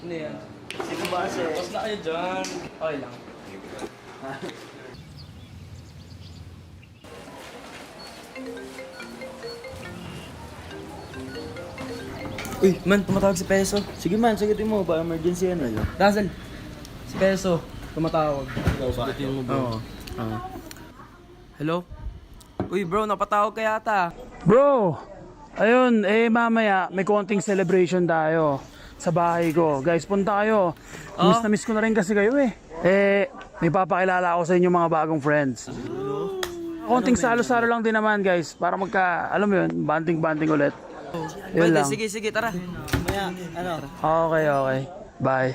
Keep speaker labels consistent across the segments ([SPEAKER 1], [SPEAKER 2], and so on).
[SPEAKER 1] Hindi yan.
[SPEAKER 2] Sige ba kasi?
[SPEAKER 1] Tapos na kayo dyan. Okay lang.
[SPEAKER 2] Uy, man, tumatawag si Peso. Sige man, sagutin mo. Ba emergency ano yun?
[SPEAKER 1] Russell, si Peso, tumatawag.
[SPEAKER 2] Sagutin mo
[SPEAKER 1] Oo. Hello? Uy bro, napatawag ka yata.
[SPEAKER 3] Bro, ayun, mamaya may konting celebration tayo sa bahay ko. Guys, punta kayo. Miss na miss ko na rin kasi kayo eh. May papakilala ako sa inyo mga bagong friends. Konting salo-salo lang din naman guys, para alam mo yun, banting-banting ulit. Yun
[SPEAKER 1] Pwede,
[SPEAKER 3] lang.
[SPEAKER 1] sige, tara.
[SPEAKER 2] Maya, ano?
[SPEAKER 3] Okay. Bye.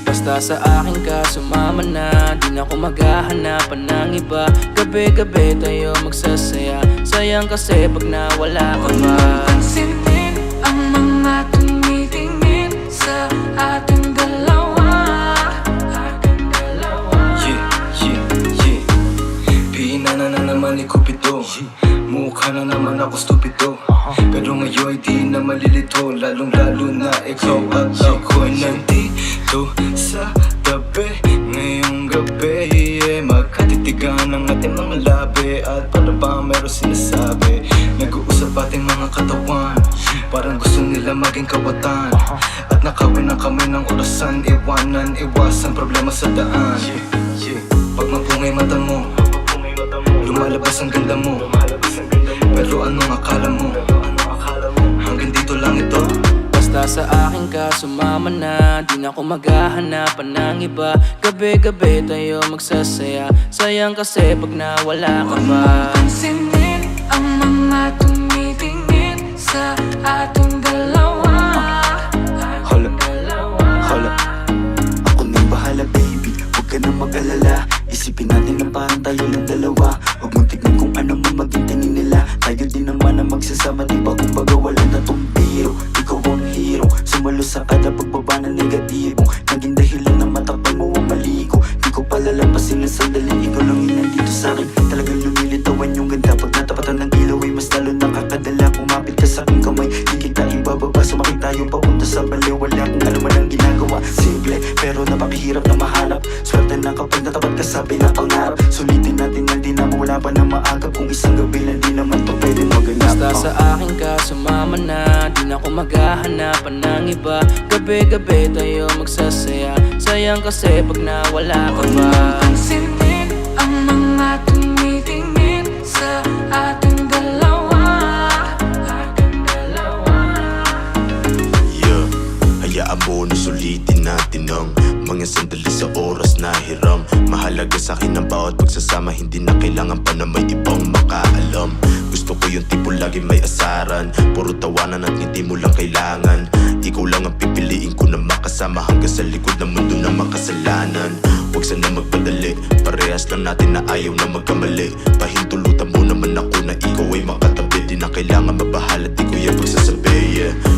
[SPEAKER 1] Basta sa akin ka sumama na, di na ako maghahanapan ng iba. Gabi-gabi tayo magsasaya, sayang kasi pag nawala ka ba.
[SPEAKER 4] Pansinin ang mga tumitingin sa ating dalawa.
[SPEAKER 5] Yeah. Pinana na naman ni Cupido. Mukha na naman ako stupido. Pero ngayon di na malilito, lalong-lalo na ikaw at ako'y nandito sa tabi. Ngayong gabi, magkatitigan ang ating mga labi. At para ba meron sinasabi, nag-uusap ating mga katawan, parang gusto nila maging kawatan. At nakawin ang kamay ng orasan, iwasan problema sa daan. Pag mapungay mata mo, lumalabas ang ganda mo. Pero anong akala mo? Hanggang dito lang ito.
[SPEAKER 1] Basta sa akin ka sumama na, di na ako maghahanapan ng iba. Gabi-gabi tayo magsasaya, sayang kasi pag nawala ka ba.
[SPEAKER 4] Pansinin ang mga tumitingin sa ating dalawa.
[SPEAKER 5] Hala, ako nang bahala baby, huwag ka nang mag-alala. Isipin natin na parang tayo lang dalawa. Huwag mong tignan kung ano man maging tingin nila. Tayo din naman ang magsasama, diba? Kumbaga wala na tong biro. Ikaw ang hero, sumalo sa kada pagbaba ng negatibo. Naging dahilan na matapal mo ang mali ko. Di ko palalampasin na sandali, ikaw lang yung nandito sa'kin. Talagang lumilitawan yung ganda. Pag natapatan ng ilaw ay mas lalo nakakadala. Kumapit ka sa'king kamay, di kita ibababa. Sumakit tayo papunta sa baliw. Wala kung ano man ang ginagawa. Simple, pero napakahirap na mahanap. Swerte na kapag natapat ka sa pinapangarap. Sulitin natin na di na mawala pa na maagap. Kung isang gabi lang di naman to pwede maganap.
[SPEAKER 1] Basta sa akin ka sumama na, di na ako maghahanapan ng iba. Gabi-gabi tayo magsasaya, sayang kasi pag nawala ka ba.
[SPEAKER 4] Pansinin ang mga tumitingin sa ating dalawa.
[SPEAKER 6] Yeah, hayaan mo na sulitin natin ang mga sandali sa oras na hiram. Mahalaga sa'kin ang bawat pagsasama, hindi na kailangan pa na may ibang makaalam. Gusto ko yung tipo lagi may asaran, puro tawanan at hindi mo lang kailangan. Ikaw lang ang pipiliin ko na makasama hanggang sa likod ng mundo na makasalanan. Huwag sana magpadali, parehas lang natin na ayaw na magkamali. Pahintulutan mo naman ako na ikaw ay makatabi. Di na kailangan mabahala, di ko yan pagsasabi.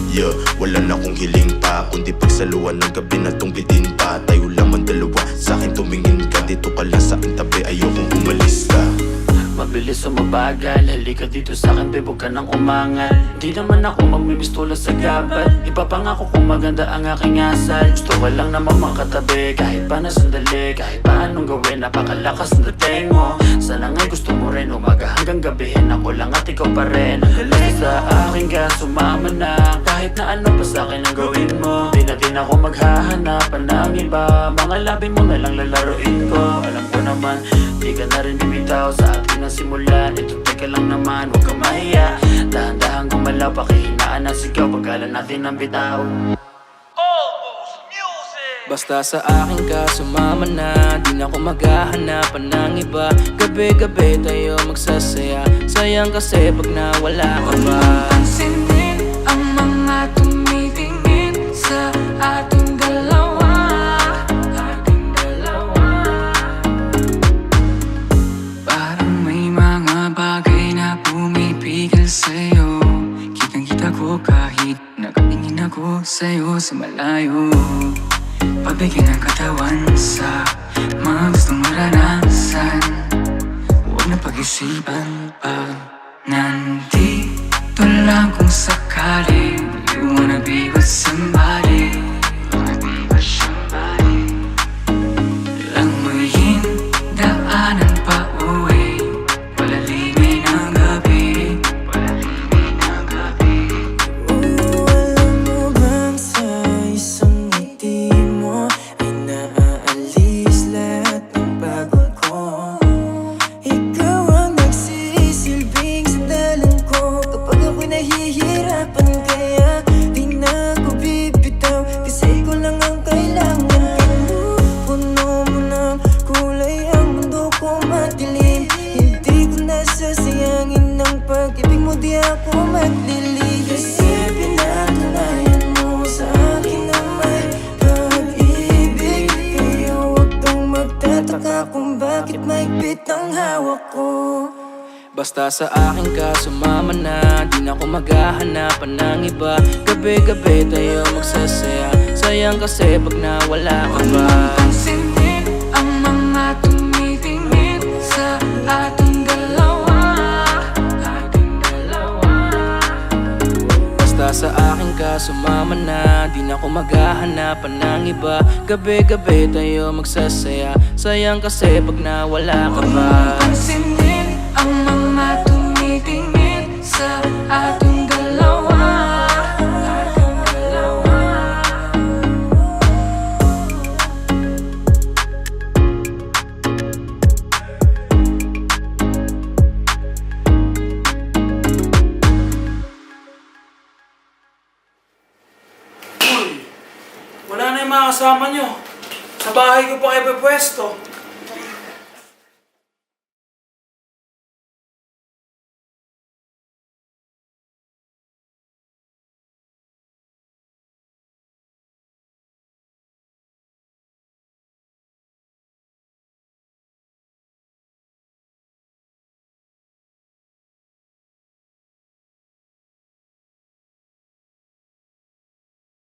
[SPEAKER 6] Yeah, wala na akong hiling pa, kundi pagsaluan ng gabi na tunggitin pa. Tayo lamang dalawa, sa'kin tumingin ka. Dito ka lang sa'king tabi, ayokong umalis ka.
[SPEAKER 7] Mabilis o mabagal, halika dito sa'kin babe, huwag ka nang umangal. Di naman ako magmimistola sa gabal, ipapangako kung maganda ang aking asal. Gusto ko lang naman makatabi, kahit pa na sandali. Kahit pa anong gawin, napakalakas ng dating mo. Sana nga'y gusto mo rin, umaga hanggang gabihin. Ako lang at ikaw pa rin. Basta sa akin ka sumama na, kahit na ano pa sa'kin ang gawin mo. Di na din ako maghahanapan ng iba, mga labi mo na lang lalaroin ko. Alam ko naman, di ka na rin bibitaw sa atin ang simulan. Ito teka lang naman, huwag kang mahiya. Dahan-dahan gumalaw, pakihinaan ang sigaw, pagkalan natin ang bitaw.
[SPEAKER 1] Basta sa akin ka sumama na, di na ako maghahanapan ng iba. Gabi-gabi tayo magsasaya, sayang kasi pag nawala ka ba.
[SPEAKER 4] Pansinin ang mga tumitingin sa ating dalawa. Parang may mga bagay na pumipigil sa'yo. sa malayo. Pabigyan ng katawan sa mga gustong maranasan. Huwag na pag-isipan pag nandito lang kung sakali. You wanna be with somebody. Langoyin daanan pa uwi. Palalimay ng gabi.
[SPEAKER 8] Alam mo bang sa isang ngiti mo ay naaalis lahat ng pagod ko? Ikaw ang nagsisilbing sandalan ko kapag ako'y nahihirapan, kaya di na ako bibitaw kasi ikaw lang ang kailangan. Pinupuno mo ng kulay ang mundo ko madilim. Hindi ko nasasayangin ng pag-ibig mo, di ako maglilig. Kasi pinatunayan mo sa akin na may pag-ibig. Kaya huwag kang magtataka kung bakit mahigpit ang hawak ko.
[SPEAKER 1] Basta sa akin ka sumama na, di na ako maghahanapan ng iba. Gabi-gabi tayo magsasaya, sayang kasi pag nawala ka ba.
[SPEAKER 4] Pansinin ang mga tumitingin sa ating dalawa.
[SPEAKER 1] Basta sa akin ka sumama na, di na ako maghahanapan ng iba. Gabi-gabi tayo magsasaya, sayang kasi pag nawala ka ba.
[SPEAKER 4] Pansinin ang mga tumitingin sa ating dalawa.
[SPEAKER 3] Wala na yung mga kasama nyo. Sa bahay ko pa kayo pwesto.